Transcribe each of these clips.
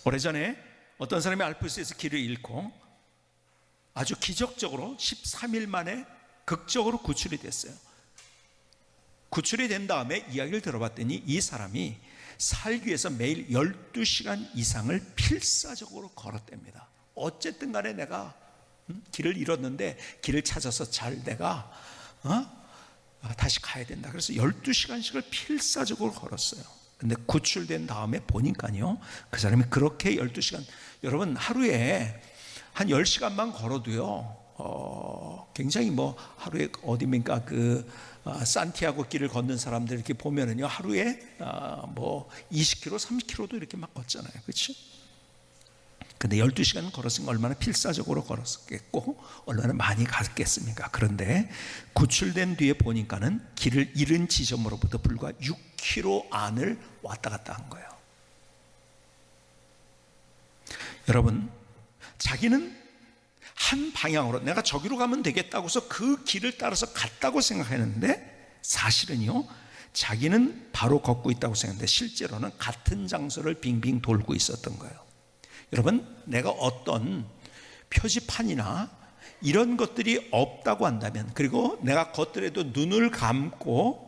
오래전에 어떤 사람이 알프스에서 길을 잃고 아주 기적적으로 13일 만에 극적으로 구출이 됐어요. 구출이 된 다음에 이야기를 들어봤더니 이 사람이 살기 위해서 매일 12시간 이상을 필사적으로 걸었답니다. 어쨌든 간에 내가 길을 잃었는데 길을 찾아서 잘 내가 다시 가야 된다. 그래서 12시간씩을 필사적으로 걸었어요. 근데 구출된 다음에 보니까요, 그 사람이 그렇게 12시간, 여러분 하루에 한 10시간만 걸어도요, 굉장히 하루에 어디입니까? 산티아고 길을 걷는 사람들 이렇게 보면은요, 하루에 20km, 30km도 이렇게 막 걷잖아요. 그렇지? 근데 12시간 걸었으니까 얼마나 필사적으로 걸었겠고 얼마나 많이 갔겠습니까? 그런데 구출된 뒤에 보니까는 길을 잃은 지점으로부터 불과 6km 안을 왔다 갔다 한 거예요. 여러분, 자기는 한 방향으로 내가 저기로 가면 되겠다고 해서 그 길을 따라서 갔다고 생각했는데, 사실은요, 자기는 바로 걷고 있다고 생각했는데 실제로는 같은 장소를 빙빙 돌고 있었던 거예요. 여러분, 내가 어떤 표지판이나 이런 것들이 없다고 한다면, 그리고 내가 걷더라도 눈을 감고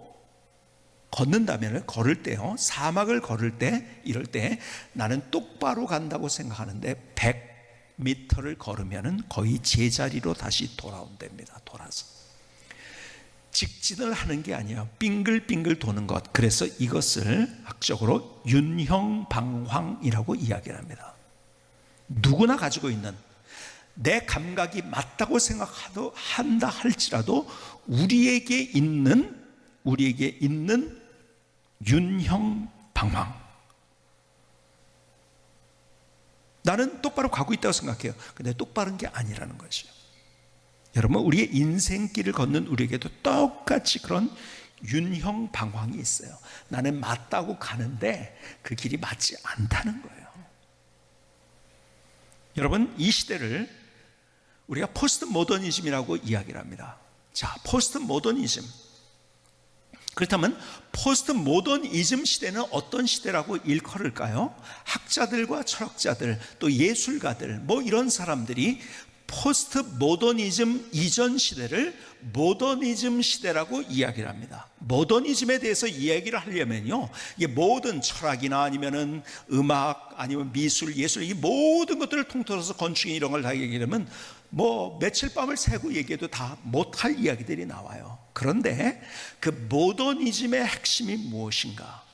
걷는다면, 걸을 때요, 사막을 걸을 때, 이럴 때 나는 똑바로 간다고 생각하는데 100m를 걸으면 거의 제자리로 다시 돌아온답니다. 돌아서 직진을 하는 게 아니에요. 빙글빙글 도는 것. 그래서 이것을 학적으로 윤형방황이라고 이야기를 합니다. 누구나 가지고 있는, 내 감각이 맞다고 생각한다 할지라도 우리에게 있는 윤형방황. 나는 똑바로 가고 있다고 생각해요. 근데 똑바른 게 아니라는 것이에요. 여러분, 우리의 인생길을 걷는 우리에게도 똑같이 그런 윤형방황이 있어요. 나는 맞다고 가는데 그 길이 맞지 않다는 거예요. 여러분, 이 시대를 우리가 포스트 모더니즘이라고 이야기를 합니다. 자, 포스트 모더니즘. 그렇다면 포스트 모더니즘 시대는 어떤 시대라고 일컬을까요? 학자들과 철학자들, 또 예술가들, 이런 사람들이 포스트 모더니즘 이전 시대를 모더니즘 시대라고 이야기를 합니다. 모더니즘에 대해서 이야기를 하려면요, 이게 모든 철학이나 아니면은 음악, 아니면 미술, 예술, 이 모든 것들을 통틀어서 건축 이런 걸 다 얘기하면 며칠 밤을 새고 얘기해도 다 못할 이야기들이 나와요. 그런데 그 모더니즘의 핵심이 무엇인가?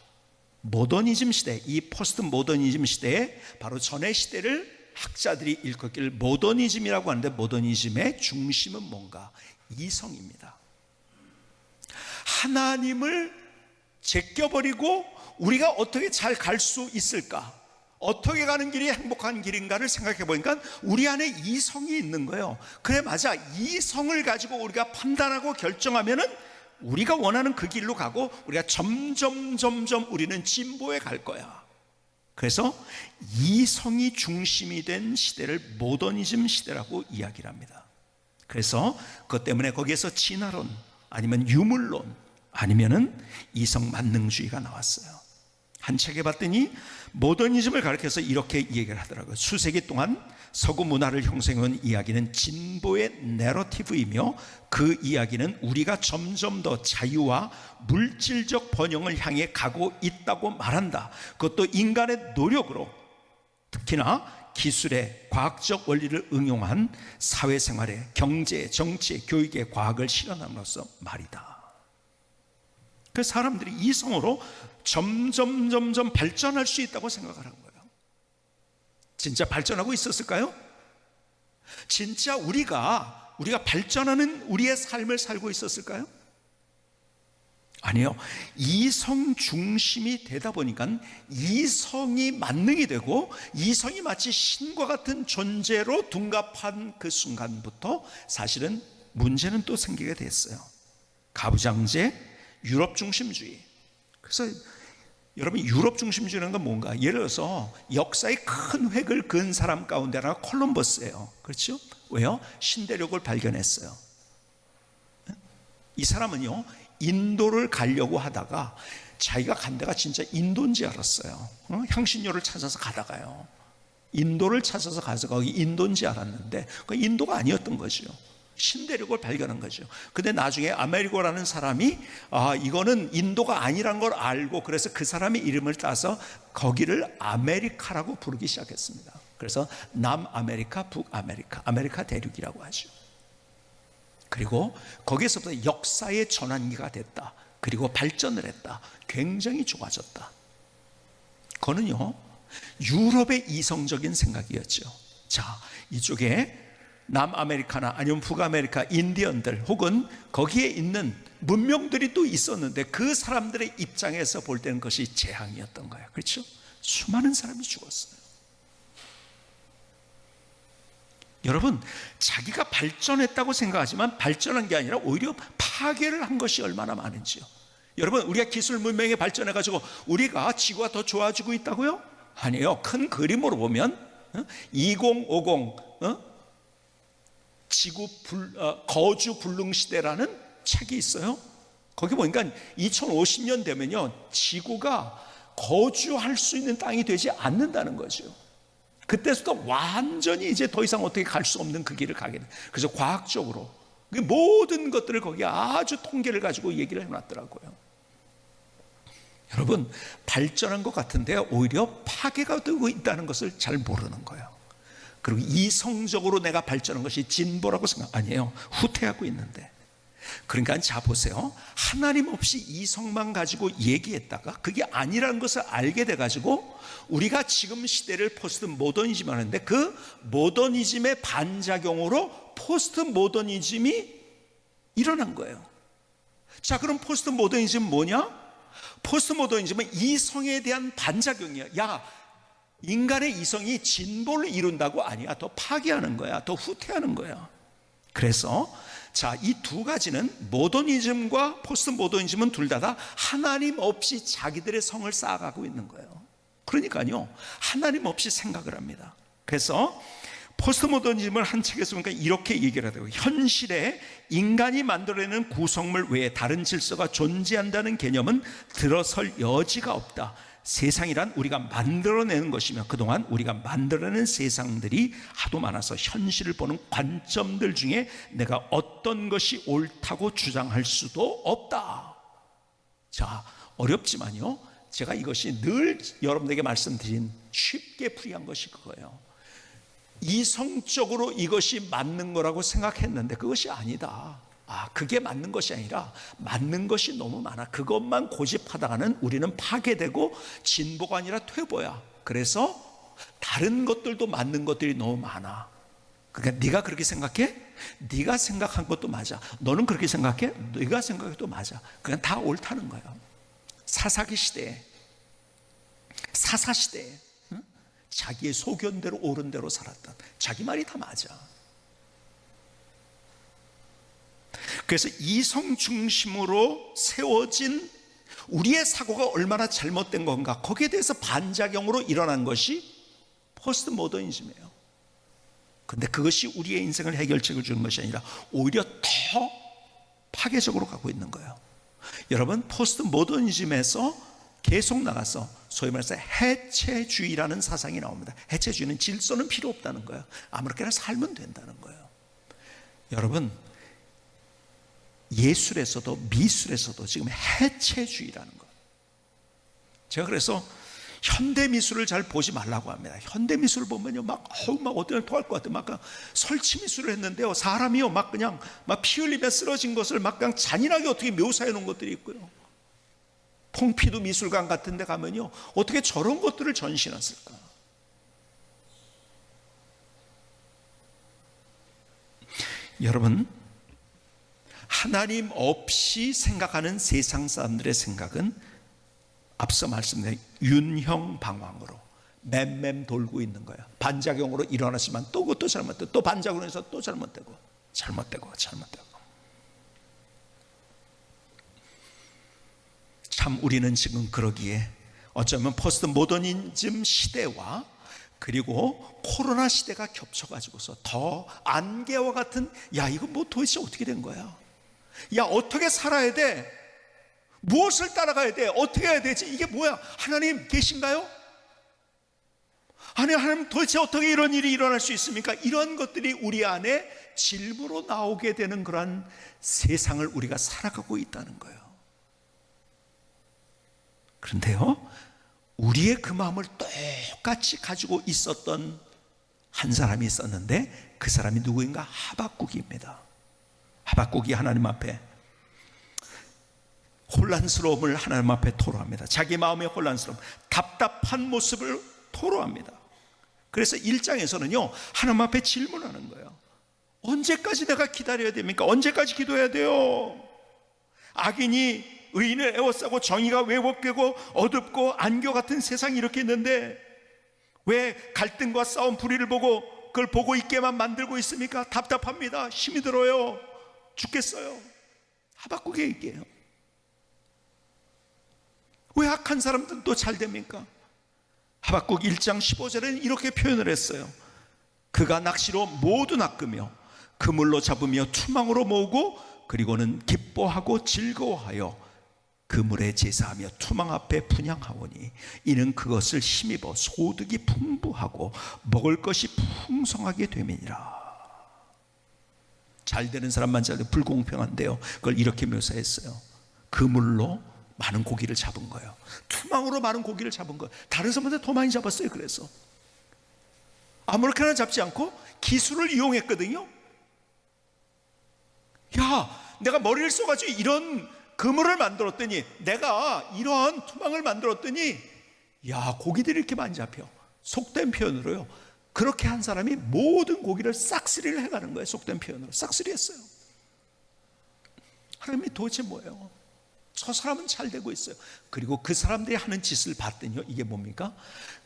모더니즘 시대, 이 포스트 모더니즘 시대에 바로 전의 시대를 학자들이 일컫기를 모더니즘이라고 하는데, 모더니즘의 중심은 뭔가? 이성입니다. 하나님을 제껴버리고 우리가 어떻게 잘 갈 수 있을까? 어떻게 가는 길이 행복한 길인가를 생각해 보니까 우리 안에 이성이 있는 거예요. 그래, 맞아. 이성을 가지고 우리가 판단하고 결정하면은 우리가 원하는 그 길로 가고 우리가 점점 우리는 진보해 갈 거야. 그래서 이성이 중심이 된 시대를 모더니즘 시대라고 이야기를 합니다. 그래서 그것 때문에 거기에서 진화론, 아니면 유물론, 아니면은 이성 만능주의가 나왔어요. 한 책에 봤더니 모더니즘을 가리켜서 이렇게 얘기를 하더라고요. 수세기 동안 서구 문화를 형성해온 이야기는 진보의 내러티브이며, 그 이야기는 우리가 점점 더 자유와 물질적 번영을 향해 가고 있다고 말한다. 그것도 인간의 노력으로, 특히나 기술의 과학적 원리를 응용한 사회생활에, 경제에, 정치에, 교육에 과학을 실현함으로써 말이다. 그 사람들이 이성으로 점점 발전할 수 있다고 생각을 한 거예요. 진짜 발전하고 있었을까요? 진짜 우리가 발전하는 우리의 삶을 살고 있었을까요? 아니요. 이성 중심이 되다 보니까 이성이 만능이 되고, 이성이 마치 신과 같은 존재로 둔갑한 그 순간부터 사실은 문제는 또 생기게 됐어요. 가부장제, 유럽 중심주의. 그래서 여러분, 유럽 중심주의라는 건 뭔가? 예를 들어서 역사에 큰 획을 그은 사람 가운데 하나가 콜럼버스예요. 그렇죠? 왜요? 신대륙을 발견했어요. 이 사람은요, 인도를 가려고 하다가 자기가 간 데가 진짜 인도인지 알았어요. 향신료를 찾아서 가다가요, 인도를 찾아서 가서 거기 인도인지 알았는데 그 인도가 아니었던 거죠. 신대륙을 발견한 거죠. 근데 나중에 아메리고라는 사람이 이거는 인도가 아니란 걸 알고 그래서 그 사람의 이름을 따서 거기를 아메리카라고 부르기 시작했습니다. 그래서 남아메리카, 북아메리카, 아메리카 대륙이라고 하죠. 그리고 거기에서부터 역사의 전환기가 됐다. 그리고 발전을 했다. 굉장히 좋아졌다. 그거는요, 유럽의 이성적인 생각이었죠. 자, 이쪽에 남아메리카나 아니면 북아메리카 인디언들 혹은 거기에 있는 문명들이 또 있었는데 그 사람들의 입장에서 볼 때는 그것이 재앙이었던 거예요. 그렇죠? 수많은 사람이 죽었어요. 여러분, 자기가 발전했다고 생각하지만 발전한 게 아니라 오히려 파괴를 한 것이 얼마나 많은지요. 여러분, 우리가 기술 문명이 발전해가지고 우리가 지구가 더 좋아지고 있다고요? 아니에요. 큰 그림으로 보면 2050 지구 거주 불능 시대라는 책이 있어요. 거기 보니까 2050년 되면요, 지구가 거주할 수 있는 땅이 되지 않는다는 거죠. 그때부터 완전히 이제 더 이상 어떻게 갈 수 없는 그 길을 가게 돼. 그래서 과학적으로 모든 것들을 거기 아주 통계를 가지고 얘기를 해놨더라고요. 여러분, 발전한 것 같은데 오히려 파괴가 되고 있다는 것을 잘 모르는 거예요. 그리고 이성적으로 내가 발전한 것이 진보라고 생각 아니에요. 후퇴하고 있는데. 그러니까 자 보세요. 하나님 없이 이성만 가지고 얘기했다가 그게 아니라는 것을 알게 돼가지고 우리가 지금 시대를 포스트 모더니즘 하는데 그 모더니즘의 반작용으로 포스트 모더니즘이 일어난 거예요. 자, 그럼 포스트 모더니즘은 뭐냐? 포스트 모더니즘은 이성에 대한 반작용이야. 야, 인간의 이성이 진보를 이룬다고? 아니야. 더 파괴하는 거야. 더 후퇴하는 거야. 그래서 자, 이 두 가지는 모더니즘과 포스트 모더니즘은 둘 다 하나님 없이 자기들의 성을 쌓아가고 있는 거예요. 그러니까요, 하나님 없이 생각을 합니다. 그래서 포스트 모더니즘을 한 책에서 보니까 이렇게 얘기를 하더라고요. 현실에 인간이 만들어내는 구성물 외에 다른 질서가 존재한다는 개념은 들어설 여지가 없다. 세상이란 우리가 만들어내는 것이며 그동안 우리가 만들어낸 세상들이 하도 많아서 현실을 보는 관점들 중에 내가 어떤 것이 옳다고 주장할 수도 없다. 자, 어렵지만요, 제가 이것이 늘 여러분들에게 말씀드린 쉽게 풀이한 것이 그거예요. 이성적으로 이것이 맞는 거라고 생각했는데 그것이 아니다. 그게 맞는 것이 아니라 맞는 것이 너무 많아. 그것만 고집하다가는 우리는 파괴되고 진보가 아니라 퇴보야. 그래서 다른 것들도 맞는 것들이 너무 많아. 그러니까 네가 그렇게 생각해? 네가 생각한 것도 맞아. 너는 그렇게 생각해? 네가 생각해도 맞아. 그냥 다 옳다는 거예요. 사사기 시대에, 사사시대에 자기의 소견대로 옳은 대로 살았던, 자기 말이 다 맞아. 그래서 이성 중심으로 세워진 우리의 사고가 얼마나 잘못된 건가, 거기에 대해서 반작용으로 일어난 것이 포스트 모더니즘이에요. 그런데 그것이 우리의 인생을 해결책을 주는 것이 아니라 오히려 더 파괴적으로 가고 있는 거예요. 여러분, 포스트 모더니즘에서 계속 나가서 소위 말해서 해체주의라는 사상이 나옵니다. 해체주의는 질서는 필요 없다는 거예요. 아무렇게나 살면 된다는 거예요. 여러분, 예술에서도 미술에서도 지금 해체주의라는 거예요. 제가 그래서 현대미술을 잘 보지 말라고 합니다. 현대미술을 보면요, 막 어디를 토할 것 같아. 막 설치미술을 했는데요, 사람이요, 그냥 피 흘리며 쓰러진 것을 그냥 잔인하게 어떻게 묘사해 놓은 것들이 있고요. 퐁피두 미술관 같은 데 가면요, 어떻게 저런 것들을 전시했을까? 여러분, 하나님 없이 생각하는 세상 사람들의 생각은 앞서 말씀드린 윤형방황으로 맴맴 돌고 있는 거예요. 반작용으로 일어났지만 또 그것도 잘못되고, 또 반작용으로 해서 또 잘못되고. 참 우리는 지금 그러기에 어쩌면 포스트 모더니즘 시대와 그리고 코로나 시대가 겹쳐가지고서 더 안개와 같은, 야, 이거 뭐 도대체 어떻게 된 거야? 야, 어떻게 살아야 돼? 무엇을 따라가야 돼? 어떻게 해야 되지? 이게 뭐야? 하나님 계신가요? 아니, 하나님 도대체 어떻게 이런 일이 일어날 수 있습니까? 이런 것들이 우리 안에 질문으로 나오게 되는 그런 세상을 우리가 살아가고 있다는 거예요. 그런데요, 우리의 그 마음을 똑같이 가지고 있었던 한 사람이 있었는데, 그 사람이 누구인가? 하박국입니다. 하박국이 하나님 앞에 혼란스러움을 하나님 앞에 토로합니다. 자기 마음의 혼란스러움, 답답한 모습을 토로합니다. 그래서 1장에서는요, 하나님 앞에 질문하는 거예요. 언제까지 내가 기다려야 됩니까? 언제까지 기도해야 돼요? 악인이 의인을 애워싸고 정의가 왜곡되고 어둡고 안개 같은 세상이 이렇게 있는데 왜 갈등과 싸움, 불의를 보고 그걸 보고 있게만 만들고 있습니까? 답답합니다. 힘이 들어요. 죽겠어요. 하박국의 얘기예요. 왜 악한 사람들은 또 잘 됩니까? 하박국 1장 15절에는 이렇게 표현을 했어요. 그가 낚시로 모두 낚으며 그물로 잡으며 투망으로 모으고 그리고는 기뻐하고 즐거워하여 그물에 제사하며 투망 앞에 분향하오니 이는 그것을 힘입어 소득이 풍부하고 먹을 것이 풍성하게 됨이니라. 잘 되는 사람만 잘 돼, 불공평한데요, 그걸 이렇게 묘사했어요. 그물로 많은 고기를 잡은 거예요. 투망으로 많은 고기를 잡은 거예요. 다른 사람보다 더 많이 잡았어요. 그래서 아무렇게나 잡지 않고 기술을 이용했거든요. 야, 내가 머리를 써가지고 이런 그물을 만들었더니, 내가 이런 투망을 만들었더니, 야, 고기들이 이렇게 많이 잡혀. 속된 표현으로요, 그렇게 한 사람이 모든 고기를 싹쓸이를 해가는 거예요. 속된 표현으로 싹쓸이 했어요. 하나님이 도대체 뭐예요? 저 사람은 잘 되고 있어요. 그리고 그 사람들이 하는 짓을 봤더니요, 이게 뭡니까?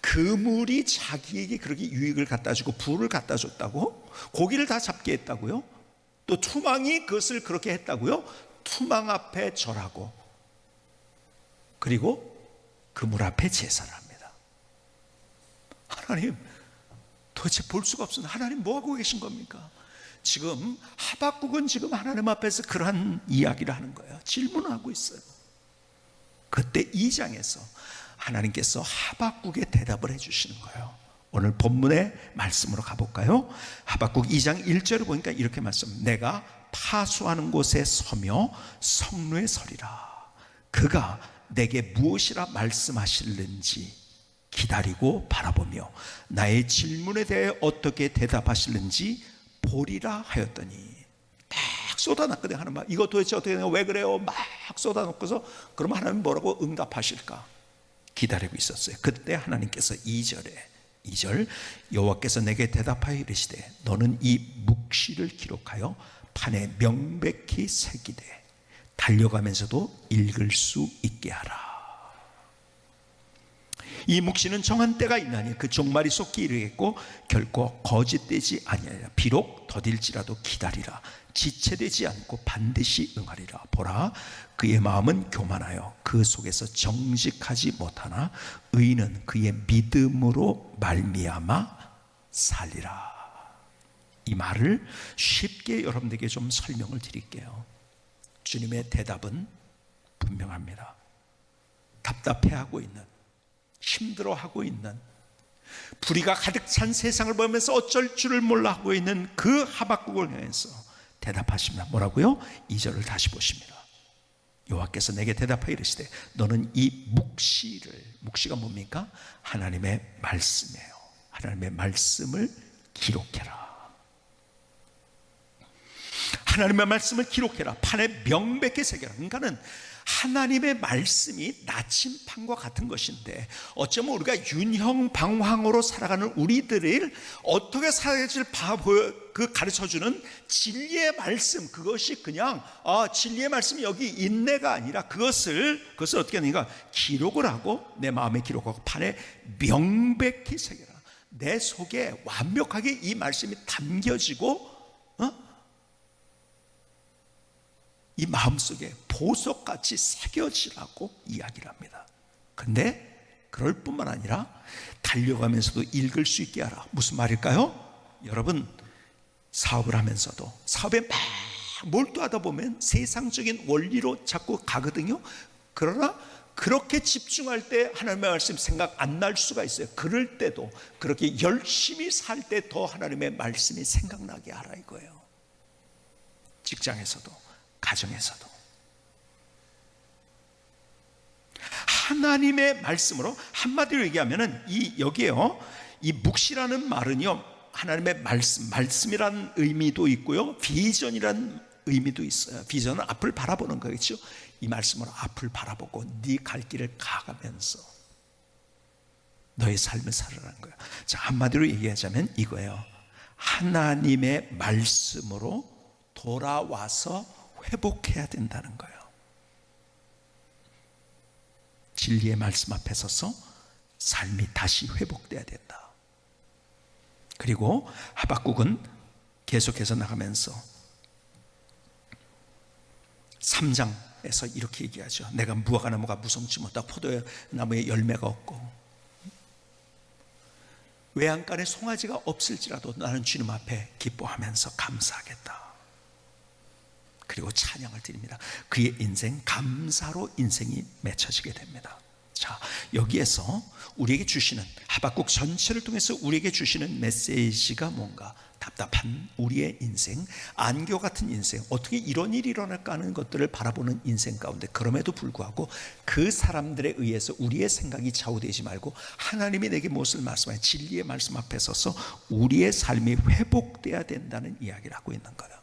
그물이 자기에게 그렇게 유익을 갖다 주고 부를 갖다 줬다고? 고기를 다 잡게 했다고요? 또 투망이 그것을 그렇게 했다고요? 투망 앞에 절하고, 그리고 그물 앞에 제사를 합니다. 하나님, 도대체 볼 수가 없습니다. 하나님 뭐 하고 계신 겁니까? 지금 하박국은 지금 하나님 앞에서 그러한 이야기를 하는 거예요. 질문을 하고 있어요. 그때 2장에서 하나님께서 하박국에 대답을 해주시는 거예요. 오늘 본문의 말씀으로 가볼까요? 하박국 2장 1절을 보니까 이렇게 말씀, 내가 파수하는 곳에 서며 성루에 서리라. 그가 내게 무엇이라 말씀하실는지 기다리고 바라보며 나의 질문에 대해 어떻게 대답하실는지 보리라 하였더니, 막 쏟아놨거든요. 하나님, 이거 도대체 어떻게 되냐, 왜 그래요? 막 쏟아놓고서 그러면 하나님 뭐라고 응답하실까 기다리고 있었어요. 그때 하나님께서 2절, 여호와께서 내게 대답하여 이르시되 너는 이 묵시를 기록하여 판에 명백히 새기되 달려가면서도 읽을 수 있게 하라. 이 묵시는 정한 때가 있나니 그 종말이 쏟기 이르겠고 결코 거짓되지 아니하리라. 비록 더딜지라도 기다리라. 지체되지 않고 반드시 응하리라. 보라, 그의 마음은 교만하여 그 속에서 정직하지 못하나 의인은 그의 믿음으로 말미암아 살리라. 이 말을 쉽게 여러분들에게 좀 설명을 드릴게요. 주님의 대답은 분명합니다. 답답해하고 있는, 힘들어하고 있는, 불의가 가득 찬 세상을 보면서 어쩔 줄을 몰라 하고 있는 그 하박국을 향해서 대답하십니다. 뭐라고요? 2절을 다시 보십니다. 여호와께서 내게 대답하여 이르시되 너는 이 묵시를, 묵시가 뭡니까? 하나님의 말씀이에요. 하나님의 말씀을 기록해라. 하나님의 말씀을 기록해라. 판에 명백히 새겨라. 그러니까는 하나님의 말씀이 나침판과 같은 것인데, 어쩌면 우리가 윤형방황으로 살아가는 우리들을 어떻게 살아야지 그 가르쳐주는 진리의 말씀, 그것이 그냥 진리의 말씀이 여기 있네가 아니라 그것을 어떻게 하는가, 기록을 하고 내 마음에 기록하고 판에 명백히 새겨라. 내 속에 완벽하게 이 말씀이 담겨지고 이 마음속에 보석같이 새겨지라고 이야기를 합니다. 근데 그럴 뿐만 아니라 달려가면서도 읽을 수 있게 하라. 무슨 말일까요? 여러분, 사업을 하면서도 사업에 막 몰두하다 보면 세상적인 원리로 자꾸 가거든요. 그러나 그렇게 집중할 때 하나님의 말씀 생각 안 날 수가 있어요. 그럴 때도 그렇게 열심히 살 때 더 하나님의 말씀이 생각나게 하라 이거예요. 직장에서도 가정에서도 하나님의 말씀으로, 한마디로 얘기하면은 여기에요, 이 묵시라는 말은요, 하나님의 말씀이라는 의미도 있고요, 비전이라는 의미도 있어요. 비전은 앞을 바라보는 거겠죠. 이 말씀으로 앞을 바라보고 네 갈 길을 가가면서 너의 삶을 살아라는 거예요. 자, 한마디로 얘기하자면 이거예요. 하나님의 말씀으로 돌아와서 회복해야 된다는 거예요. 진리의 말씀 앞에 서서 삶이 다시 회복돼야 된다. 그리고 하박국은 계속해서 나가면서 3장에서 이렇게 얘기하죠. 내가 무화과 나무가 무성치 못하고 포도나무에 열매가 없고 외양간에 송아지가 없을지라도 나는 주님 앞에 기뻐하면서 감사하겠다. 그리고 찬양을 드립니다. 그의 인생, 감사로 인생이 맺혀지게 됩니다. 자, 여기에서 우리에게 주시는, 하박국 전체를 통해서 우리에게 주시는 메시지가 뭔가? 답답한 우리의 인생, 안교 같은 인생, 어떻게 이런 일이 일어날까 하는 것들을 바라보는 인생 가운데, 그럼에도 불구하고 그 사람들에 의해서 우리의 생각이 좌우되지 말고 하나님이 내게 무엇을 말씀하냐, 진리의 말씀 앞에 서서 우리의 삶이 회복돼야 된다는 이야기를 하고 있는 거예요.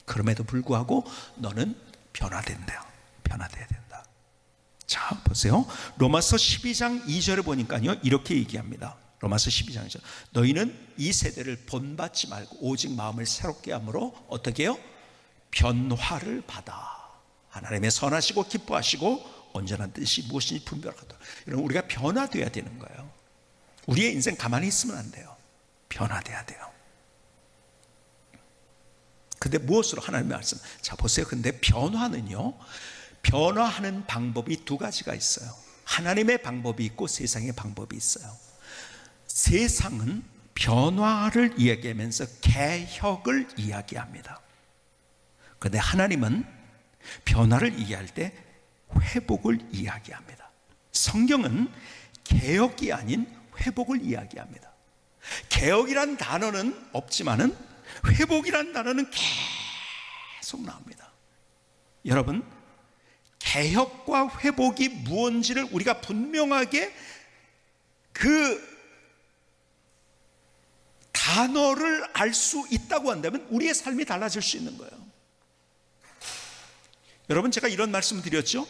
그럼에도 불구하고 너는 변화된다. 변화돼야 된다. 자, 보세요. 로마서 12장 2절에 보니까요, 이렇게 얘기합니다. 로마서 12장 2절. 너희는 이 세대를 본받지 말고 오직 마음을 새롭게 함으로 어떻게 해요? 변화를 받아. 하나님의 선하시고 기뻐하시고 온전한 뜻이 무엇인지 분별하다. 여러분, 우리가 변화돼야 되는 거예요. 우리의 인생 가만히 있으면 안 돼요. 변화돼야 돼요. 근데 무엇으로? 하나님의 말씀. 자, 보세요. 근데 변화는요, 변화하는 방법이 두 가지가 있어요. 하나님의 방법이 있고 세상의 방법이 있어요. 세상은 변화를 이야기하면서 개혁을 이야기합니다. 그런데 하나님은 변화를 이야기할 때 회복을 이야기합니다. 성경은 개혁이 아닌 회복을 이야기합니다. 개혁이란 단어는 없지만은 회복이란 단어는 계속 나옵니다. 여러분, 개혁과 회복이 무엇인지를 우리가 분명하게 그 단어를 알 수 있다고 한다면 우리의 삶이 달라질 수 있는 거예요. 여러분, 제가 이런 말씀을 드렸죠.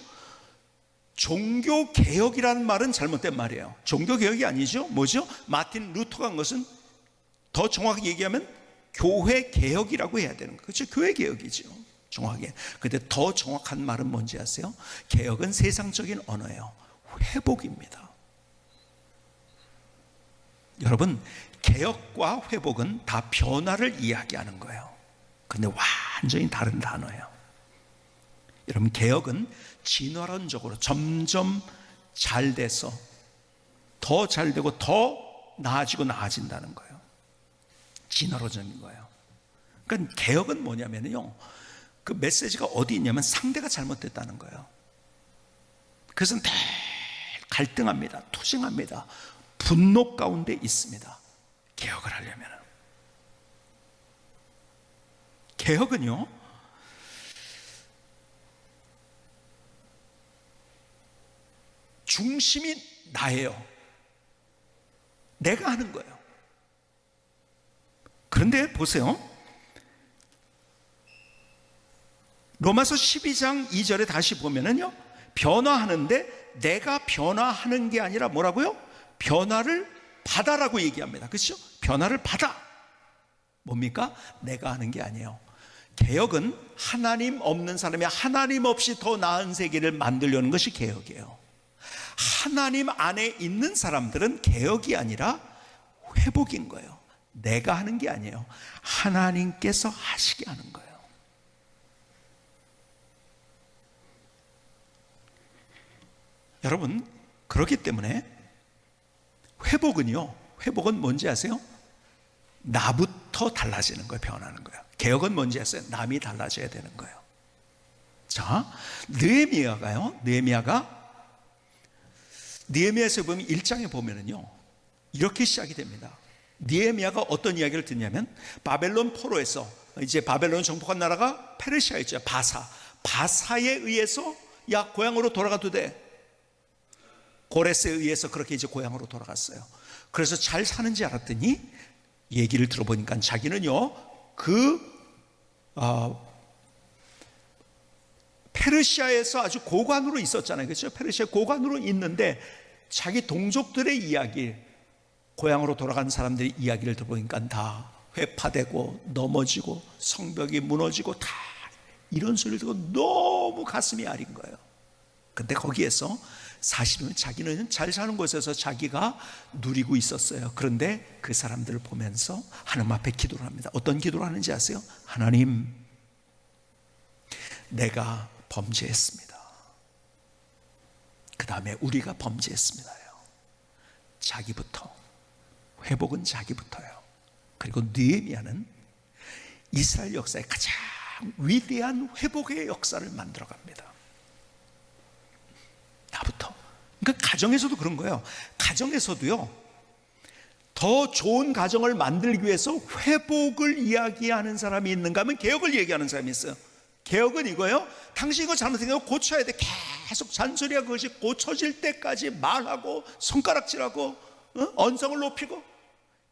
종교개혁이라는 말은 잘못된 말이에요. 종교개혁이 아니죠. 뭐죠? 마틴 루터가 한 것은 더 정확하게 얘기하면 교회개혁이라고 해야 되는 거예요. 그렇죠? 교회개혁이죠, 정확하게. 근데 더 정확한 말은 뭔지 아세요? 개혁은 세상적인 언어예요. 회복입니다. 여러분, 개혁과 회복은 다 변화를 이야기하는 거예요. 근데 완전히 다른 단어예요. 여러분, 개혁은 진화론적으로 점점 잘 돼서 더 잘 되고 더 나아지고 나아진다는 거예요. 진화론적인 거예요. 그러니까 개혁은 뭐냐면요, 그 메시지가 어디 있냐면 상대가 잘못됐다는 거예요. 그래서 늘 갈등합니다. 투쟁합니다. 분노 가운데 있습니다. 개혁을 하려면. 개혁은요, 중심이 나예요. 내가 하는 거예요. 그런데 보세요. 로마서 12장 2절에 다시 보면은요, 변화하는데 내가 변화하는 게 아니라 뭐라고요? 변화를 받아라고 얘기합니다. 그렇죠? 변화를 받아. 뭡니까? 내가 하는 게 아니에요. 개혁은 하나님 없는 사람이 하나님 없이 더 나은 세계를 만들려는 것이 개혁이에요. 하나님 안에 있는 사람들은 개혁이 아니라 회복인 거예요. 내가 하는 게 아니에요. 하나님께서 하시게 하는 거예요. 여러분, 그렇기 때문에 회복은 뭔지 아세요? 나부터 달라지는 거예요. 변하는 거예요. 개혁은 뭔지 아세요? 남이 달라져야 되는 거예요. 자, 느헤미야가 느헤미야에서 보면 1장에 보면은요, 이렇게 시작이 됩니다. 느헤미야가 어떤 이야기를 듣냐면, 바벨론 포로에서, 이제 바벨론 정복한 나라가 페르시아 있죠. 바사에 의해서 야, 고향으로 돌아가도 돼. 고레스에 의해서 그렇게 이제 고향으로 돌아갔어요. 그래서 잘 사는지 알았더니 얘기를 들어보니까 자기는요, 페르시아에서 아주 고관으로 있었잖아요. 그렇죠? 페르시아 고관으로 있는데 자기 동족들의 이야기, 고향으로 돌아간 사람들의 이야기를 들어보니까 다 회파되고 넘어지고 성벽이 무너지고 다 이런 소리를 듣고 너무 가슴이 아린 거예요. 근데 거기에서 사실은 자기는 잘 사는 곳에서 자기가 누리고 있었어요. 그런데 그 사람들을 보면서 하나님 앞에 기도를 합니다. 어떤 기도를 하는지 아세요? 하나님, 내가 범죄했습니다. 그 다음에 우리가 범죄했습니다요. 자기부터, 회복은 자기부터요. 그리고 느헤미야는 이스라엘 역사의 가장 위대한 회복의 역사를 만들어 갑니다. 나부터. 그러니까 가정에서도 그런 거예요. 가정에서도요, 더 좋은 가정을 만들기 위해서 회복을 이야기하는 사람이 있는가 하면 개혁을 얘기하는 사람이 있어요. 개혁은 이거예요. 당신 이거 잘못된 거 고쳐야 돼. 계속 잔소리하고 그것이 고쳐질 때까지 말하고 손가락질하고 언성을 높이고.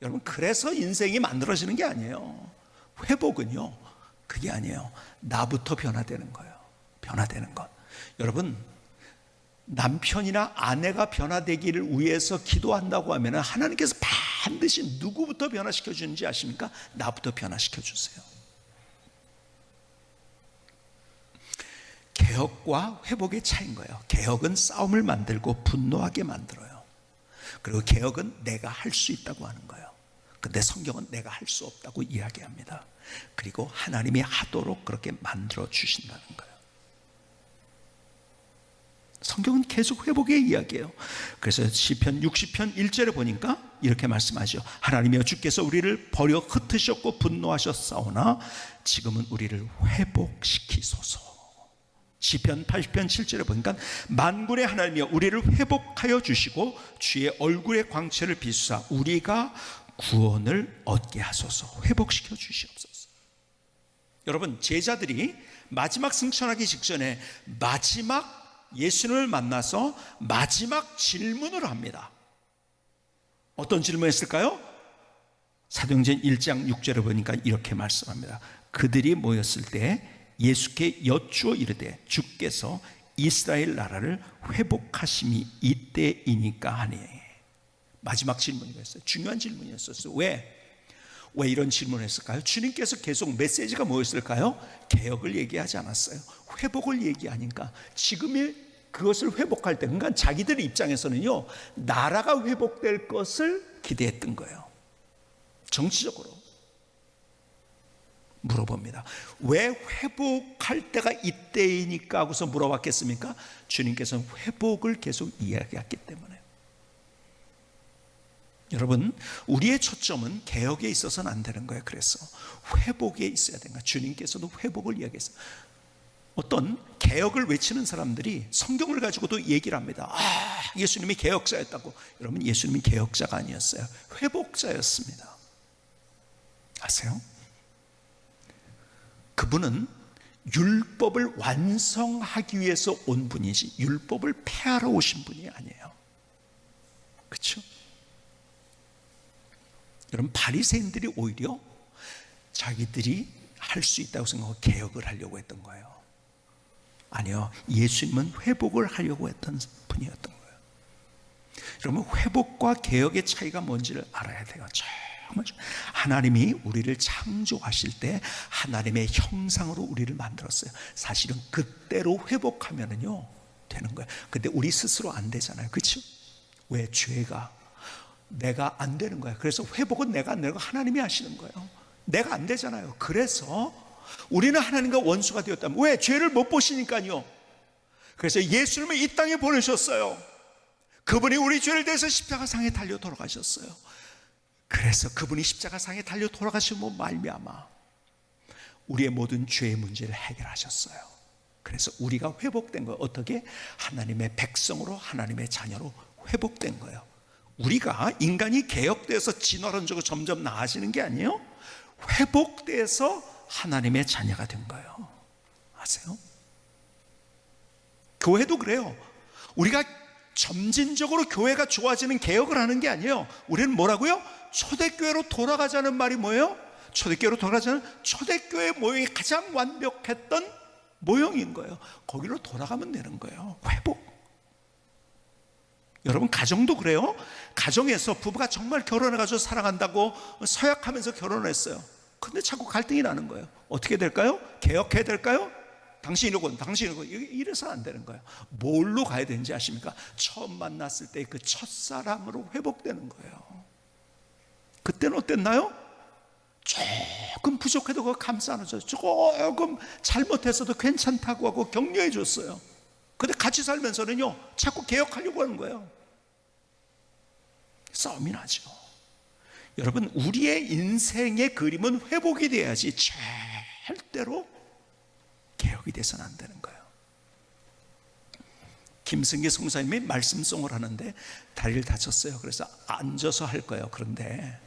여러분, 그래서 인생이 만들어지는 게 아니에요. 회복은요, 그게 아니에요. 나부터 변화되는 거예요. 변화되는 것. 여러분, 남편이나 아내가 변화되기를 위해서 기도한다고 하면 하나님께서 반드시 누구부터 변화시켜 주는지 아십니까? 나부터 변화시켜 주세요. 개혁과 회복의 차이인 거예요. 개혁은 싸움을 만들고 분노하게 만들어요. 그리고 개혁은 내가 할 수 있다고 하는 거예요. 근데 성경은 내가 할 수 없다고 이야기합니다. 그리고 하나님이 하도록 그렇게 만들어 주신다는 거예요. 성경은 계속 회복의 이야기예요. 그래서 시편 60편 1절에 보니까 이렇게 말씀하죠. 하나님이여, 주께서 우리를 버려 흩으셨고 분노하셨사오나 지금은 우리를 회복시키소서. 시편 80편 7절에 보니까 만군의 하나님이여, 우리를 회복하여 주시고 주의 얼굴의 광채를 비추사 우리가 구원을 얻게 하소서. 회복시켜 주시옵소서. 여러분, 제자들이 마지막 승천하기 직전에 마지막 예수님을 만나서 마지막 질문을 합니다. 어떤 질문을 했을까요? 사도행전 1장 6절에 보니까 이렇게 말씀합니다. 그들이 모였을 때 예수께 여쭈어 이르되 주께서 이스라엘 나라를 회복하심이 이때이니까 하니. 마지막 질문이었어요. 중요한 질문이었어요. 왜 이런 질문을 했을까요? 주님께서 계속 메시지가 뭐였을까요? 개혁을 얘기하지 않았어요. 회복을 얘기하니까 지금의 그것을 회복할 때, 그러니까 자기들 입장에서는요, 나라가 회복될 것을 기대했던 거예요. 정치적으로 물어봅니다. 왜 회복할 때가 이때이니까 하고서 물어봤겠습니까? 주님께서는 회복을 계속 이야기했기 때문에. 여러분, 우리의 초점은 개혁에 있어서는 안 되는 거예요. 그래서 회복에 있어야 되는 거예요. 주님께서도 회복을 이야기했어요. 어떤 개혁을 외치는 사람들이 성경을 가지고도 얘기를 합니다. 예수님이 개혁자였다고. 여러분, 예수님이 개혁자가 아니었어요. 회복자였습니다. 아세요? 그분은 율법을 완성하기 위해서 온 분이지 율법을 폐하러 오신 분이 아니에요. 그렇죠? 여러분, 바리새인들이 오히려 자기들이 할 수 있다고 생각하고 개혁을 하려고 했던 거예요. 아니요, 예수님은 회복을 하려고 했던 분이었던 거예요. 여러분, 회복과 개혁의 차이가 뭔지를 알아야 돼요. 정말 하나님이 우리를 창조하실 때 하나님의 형상으로 우리를 만들었어요. 사실은 그때로 회복하면은요 되는 거예요. 근데 우리 스스로 안 되잖아요. 그렇죠? 왜? 죄가 내가 안 되는 거예요. 그래서 회복은 내가 안 되고 하나님이 하시는 거예요. 내가 안 되잖아요. 그래서 우리는 하나님과 원수가 되었다면, 왜? 죄를 못 보시니까요. 그래서 예수님을 이 땅에 보내셨어요. 그분이 우리 죄를 대해서 십자가상에 달려 돌아가셨어요. 그래서 그분이 십자가상에 달려 돌아가시고 말미암아 우리의 모든 죄의 문제를 해결하셨어요. 그래서 우리가 회복된 거예요. 어떻게? 하나님의 백성으로, 하나님의 자녀로 회복된 거예요. 우리가 인간이 개혁돼서 진화론적으로 점점 나아지는 게 아니에요. 회복돼서 하나님의 자녀가 된 거예요. 아세요? 교회도 그래요. 우리가 점진적으로 교회가 좋아지는 개혁을 하는 게 아니에요. 우리는 뭐라고요? 초대교회로 돌아가자는 말이 뭐예요? 초대교회로 돌아가자는, 초대교회 모형이 가장 완벽했던 모형인 거예요. 거기로 돌아가면 되는 거예요. 회복. 여러분, 가정도 그래요. 가정에서 부부가 정말 결혼해가지고 사랑한다고 서약하면서 결혼했어요. 근데 자꾸 갈등이 나는 거예요. 어떻게 될까요? 개혁해야 될까요? 당신이고 이래서 안 되는 거예요. 뭘로 가야 되는지 아십니까? 처음 만났을 때 그 첫사랑으로 회복되는 거예요. 그때는 어땠나요? 조금 부족해도 그거 감싸 안아줘요. 조금 잘못했어도 괜찮다고 하고 격려해 줬어요. 근데 같이 살면서는요, 자꾸 개혁하려고 하는 거예요. 싸움이 나죠. 여러분, 우리의 인생의 그림은 회복이 돼야지 절대로 개혁이 돼서는 안 되는 거예요. 김승기 성사님이 말씀송을 하는데 다리를 다쳤어요. 그래서 앉아서 할 거예요. 그런데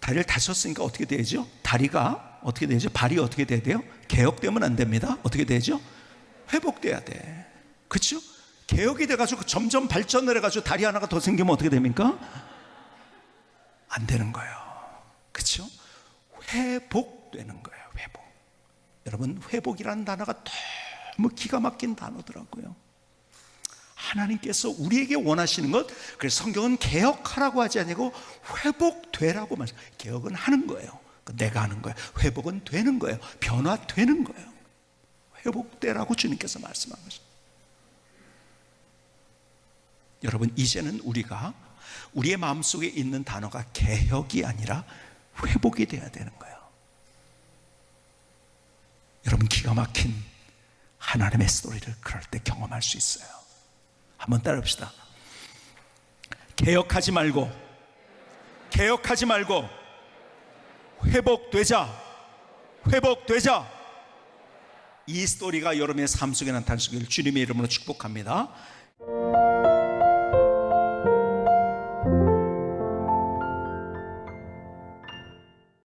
다리를 다쳤으니까 어떻게 되죠? 다리가 어떻게 되죠? 발이 어떻게 돼야 돼요? 개혁되면 안 됩니다. 어떻게 되죠? 회복돼야 돼. 그렇죠? 개혁이 돼가지고 점점 발전을 해가지고 다리 하나가 더 생기면 어떻게 됩니까? 안 되는 거예요. 그렇죠? 회복되는 거예요. 회복. 여러분, 회복이라는 단어가 너무 기가 막힌 단어더라고요. 하나님께서 우리에게 원하시는 것, 그래서 성경은 개혁하라고 하지 아니고 회복되라고 말해요. 개혁은 하는 거예요. 내가 하는 거예요. 회복은 되는 거예요. 변화되는 거예요. 회복되라고 주님께서 말씀하는 거죠. 여러분, 이제는 우리가 우리의 마음속에 있는 단어가 개혁이 아니라 회복이 돼야 되는 거예요. 여러분, 기가 막힌 하나님의 스토리를 그럴 때 경험할 수 있어요. 한번 따라합시다. 개혁하지 말고 회복되자. 이 스토리가 여러분의 삶 속에 나타날 수 있기를 주님의 이름으로 축복합니다.